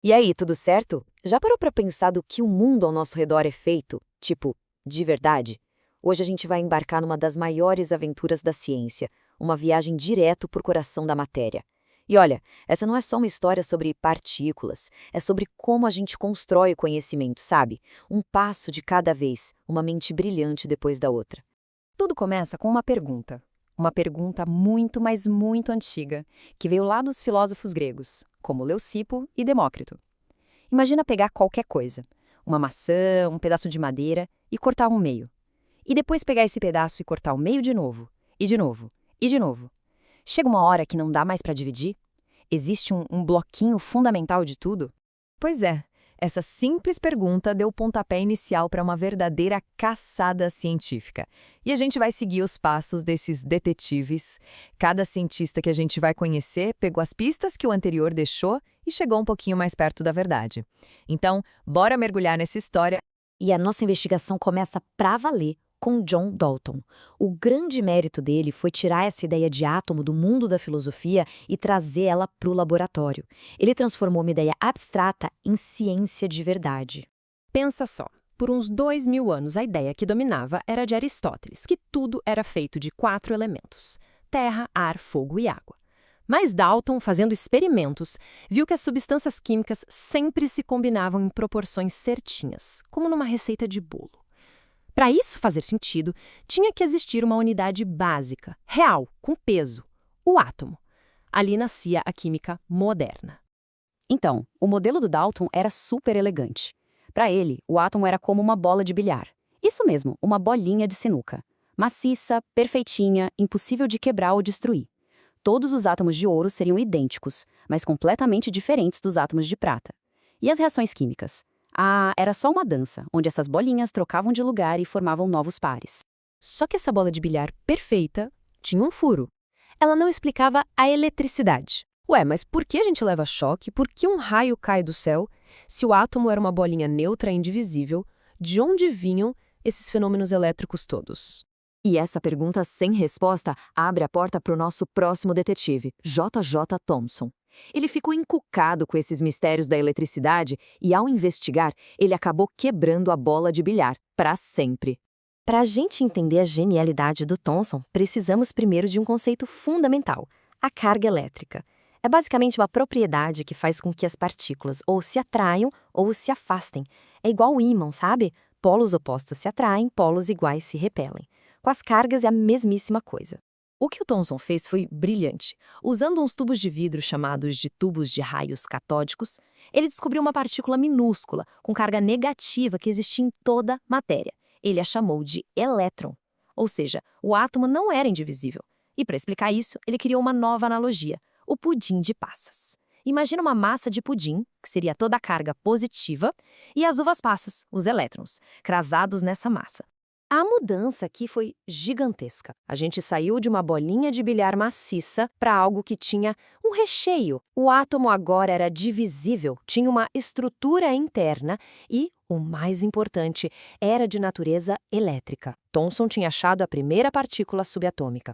E aí, tudo certo? Já parou pra pensar do que o mundo ao nosso redor é feito? Tipo, de verdade? Hoje a gente vai embarcar numa das maiores aventuras da ciência, uma viagem direto por coração da matéria. E olha, essa não é só uma história sobre partículas, é sobre como a gente constrói o conhecimento, sabe? Um passo de cada vez, uma mente brilhante depois da outra. Tudo começa com uma pergunta. Uma pergunta muito, mas muito antiga, que veio lá dos filósofos gregos, como Leucipo e Demócrito. Imagina pegar qualquer coisa, uma maçã, um pedaço de madeira, e cortar um meio. E depois pegar esse pedaço e cortar o meio de novo, e de novo, e de novo. Chega uma hora que não dá mais para dividir? Existe um bloquinho fundamental de tudo? Pois é, essa simples pergunta deu o pontapé inicial para uma verdadeira caçada científica. E a gente vai seguir os passos desses detetives. Cada cientista que a gente vai conhecer pegou as pistas que o anterior deixou e chegou um pouquinho mais perto da verdade. Então, bora mergulhar nessa história. E a nossa investigação começa pra valer com John Dalton. O grande mérito dele foi tirar essa ideia de átomo do mundo da filosofia e trazer ela para o laboratório. Ele transformou uma ideia abstrata em ciência de verdade. Pensa só. Por uns 2000 anos, a ideia que dominava era de Aristóteles, que tudo era feito de 4 elementos: terra, ar, fogo e água. Mas Dalton, fazendo experimentos, viu que as substâncias químicas sempre se combinavam em proporções certinhas, como numa receita de bolo. Para isso fazer sentido, tinha que existir uma unidade básica, real, com peso: o átomo. Ali nascia a química moderna. Então, o modelo do Dalton era super elegante. Para ele, o átomo era como uma bola de bilhar. Isso mesmo, uma bolinha de sinuca. Maciça, perfeitinha, impossível de quebrar ou destruir. Todos os átomos de ouro seriam idênticos, mas completamente diferentes dos átomos de prata. E as reações químicas? Ah, era só uma dança, onde essas bolinhas trocavam de lugar e formavam novos pares. Só que essa bola de bilhar perfeita tinha um furo. Ela não explicava a eletricidade. Ué, mas por que a gente leva choque? Por que um raio cai do céu? Se o átomo era uma bolinha neutra e indivisível, de onde vinham esses fenômenos elétricos todos? E essa pergunta sem resposta abre a porta para o nosso próximo detetive, J. J. Thomson. Ele ficou encucado com esses mistérios da eletricidade e, ao investigar, ele acabou quebrando a bola de bilhar, para sempre. Para a gente entender a genialidade do Thomson, precisamos primeiro de um conceito fundamental: a carga elétrica. É basicamente uma propriedade que faz com que as partículas ou se atraiam ou se afastem. É igual o ímã, sabe? Polos opostos se atraem, polos iguais se repelem. Com as cargas é a mesmíssima coisa. O que o Thomson fez foi brilhante. Usando uns tubos de vidro chamados de tubos de raios catódicos, ele descobriu uma partícula minúscula com carga negativa que existia em toda a matéria. Ele a chamou de elétron. Ou seja, o átomo não era indivisível. E para explicar isso, ele criou uma nova analogia: o pudim de passas. Imagina uma massa de pudim, que seria toda a carga positiva, e as uvas passas, os elétrons, crasados nessa massa. A mudança aqui foi gigantesca. A gente saiu de uma bolinha de bilhar maciça para algo que tinha um recheio. O átomo agora era divisível, tinha uma estrutura interna e, o mais importante, era de natureza elétrica. Thomson tinha achado a primeira partícula subatômica.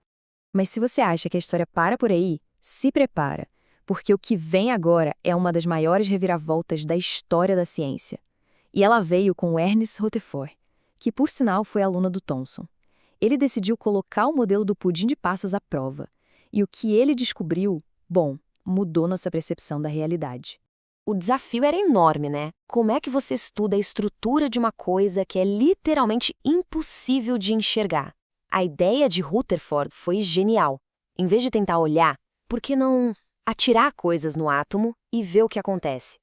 Mas se você acha que a história para por aí, se prepara, porque o que vem agora é uma das maiores reviravoltas da história da ciência. E ela veio com Ernest Rutherford, que por sinal foi aluno do Thomson. Ele decidiu colocar o modelo do pudim de passas à prova. E o que ele descobriu, bom, mudou nossa percepção da realidade. O desafio era enorme, né? Como é que você estuda a estrutura de uma coisa que é literalmente impossível de enxergar? A ideia de Rutherford foi genial. Em vez de tentar olhar, por que não atirar coisas no átomo e ver o que acontece?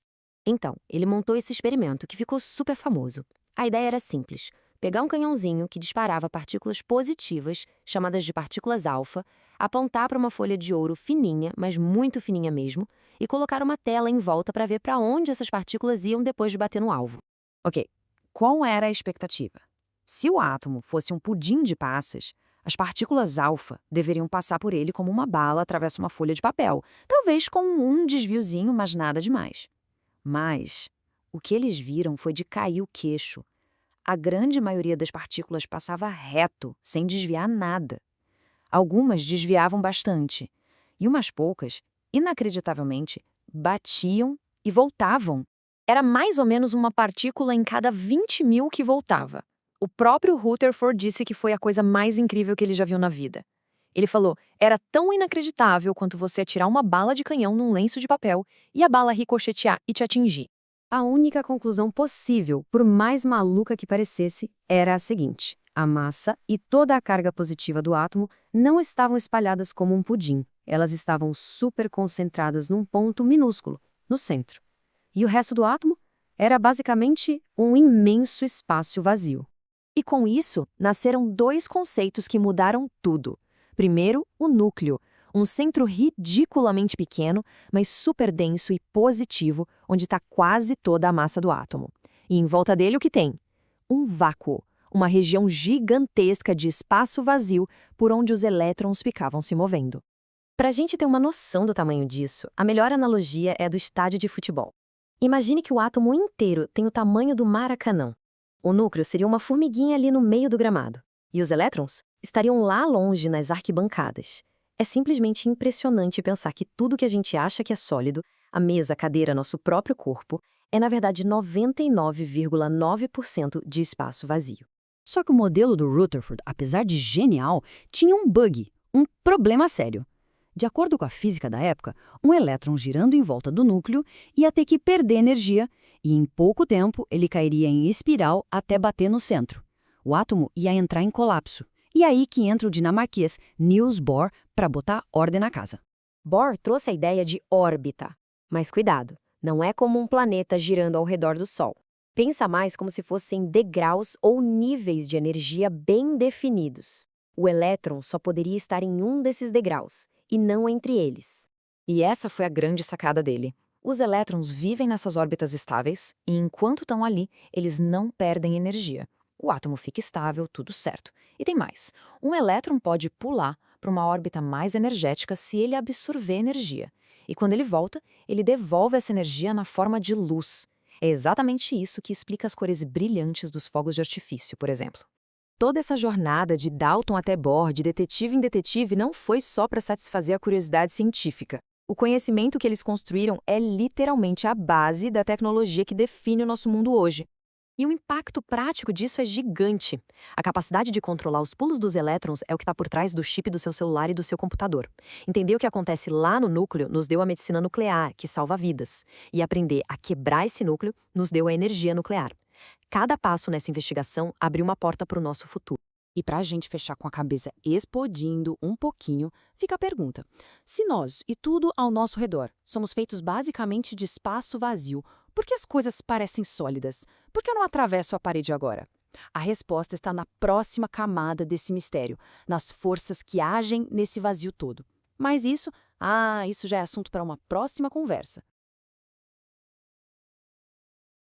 Então, ele montou esse experimento que ficou super famoso. A ideia era simples: pegar um canhãozinho que disparava partículas positivas, chamadas de partículas alfa, apontar para uma folha de ouro fininha, mas muito fininha mesmo, e colocar uma tela em volta para ver para onde essas partículas iam depois de bater no alvo. Ok, qual era a expectativa? Se o átomo fosse um pudim de passas, as partículas alfa deveriam passar por ele como uma bala atravessa uma folha de papel, talvez com um desviozinho, mas nada demais. Mas o que eles viram foi de cair o queixo. A grande maioria das partículas passava reto, sem desviar nada. Algumas desviavam bastante, e umas poucas, inacreditavelmente, batiam e voltavam. Era mais ou menos uma partícula em cada 20.000 que voltava. O próprio Rutherford disse que foi a coisa mais incrível que ele já viu na vida. Ele falou, era tão inacreditável quanto você atirar uma bala de canhão num lenço de papel e a bala ricochetear e te atingir. A única conclusão possível, por mais maluca que parecesse, era a seguinte: a massa e toda a carga positiva do átomo não estavam espalhadas como um pudim. Elas estavam super concentradas num ponto minúsculo, no centro. E o resto do átomo era basicamente um imenso espaço vazio. E com isso, nasceram dois conceitos que mudaram tudo. Primeiro, o núcleo, um centro ridiculamente pequeno, mas super denso e positivo, onde está quase toda a massa do átomo. E em volta dele o que tem? Um vácuo, uma região gigantesca de espaço vazio por onde os elétrons ficavam se movendo. Para a gente ter uma noção do tamanho disso, a melhor analogia é do estádio de futebol. Imagine que o átomo inteiro tem o tamanho do Maracanã. O núcleo seria uma formiguinha ali no meio do gramado. E os elétrons estariam lá longe nas arquibancadas. É simplesmente impressionante pensar que tudo que a gente acha que é sólido, a mesa, a cadeira, nosso próprio corpo, é na verdade 99,9% de espaço vazio. Só que o modelo do Rutherford, apesar de genial, tinha um bug, um problema sério. De acordo com a física da época, um elétron girando em volta do núcleo ia ter que perder energia e, em pouco tempo, ele cairia em espiral até bater no centro. O átomo ia entrar em colapso. E aí que entra o dinamarquês Niels Bohr para botar ordem na casa. Bohr trouxe a ideia de órbita. Mas cuidado, não é como um planeta girando ao redor do Sol. Pensa mais como se fossem degraus ou níveis de energia bem definidos. O elétron só poderia estar em um desses degraus, e não entre eles. E essa foi a grande sacada dele. Os elétrons vivem nessas órbitas estáveis e, enquanto estão ali, eles não perdem energia. O átomo fica estável, tudo certo. E tem mais. Um elétron pode pular para uma órbita mais energética se ele absorver energia. E quando ele volta, ele devolve essa energia na forma de luz. É exatamente isso que explica as cores brilhantes dos fogos de artifício, por exemplo. Toda essa jornada de Dalton até Bohr, de detetive em detetive, não foi só para satisfazer a curiosidade científica. O conhecimento que eles construíram é literalmente a base da tecnologia que define o nosso mundo hoje. E o impacto prático disso é gigante. A capacidade de controlar os pulos dos elétrons é o que está por trás do chip do seu celular e do seu computador. Entender o que acontece lá no núcleo nos deu a medicina nuclear, que salva vidas. E aprender a quebrar esse núcleo nos deu a energia nuclear. Cada passo nessa investigação abriu uma porta para o nosso futuro. E para a gente fechar com a cabeça explodindo um pouquinho, fica a pergunta: se nós e tudo ao nosso redor somos feitos basicamente de espaço vazio, por que as coisas parecem sólidas? Por que eu não atravesso a parede agora? A resposta está na próxima camada desse mistério, nas forças que agem nesse vazio todo. Mas isso já é assunto para uma próxima conversa.